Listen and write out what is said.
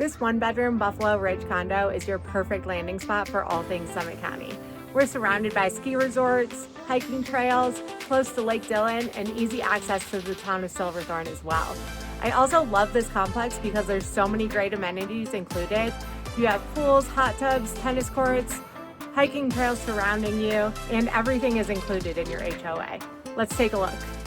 This one-bedroom Buffalo Ridge condo is your perfect landing spot for all things Summit County. We're surrounded by ski resorts, hiking trails, close to Lake Dillon, and easy access to the town of Silverthorne as well. I also love this complex because there's so many great amenities included. You have pools, hot tubs, tennis courts, hiking trails surrounding you, and everything is included in your HOA. Let's take a look.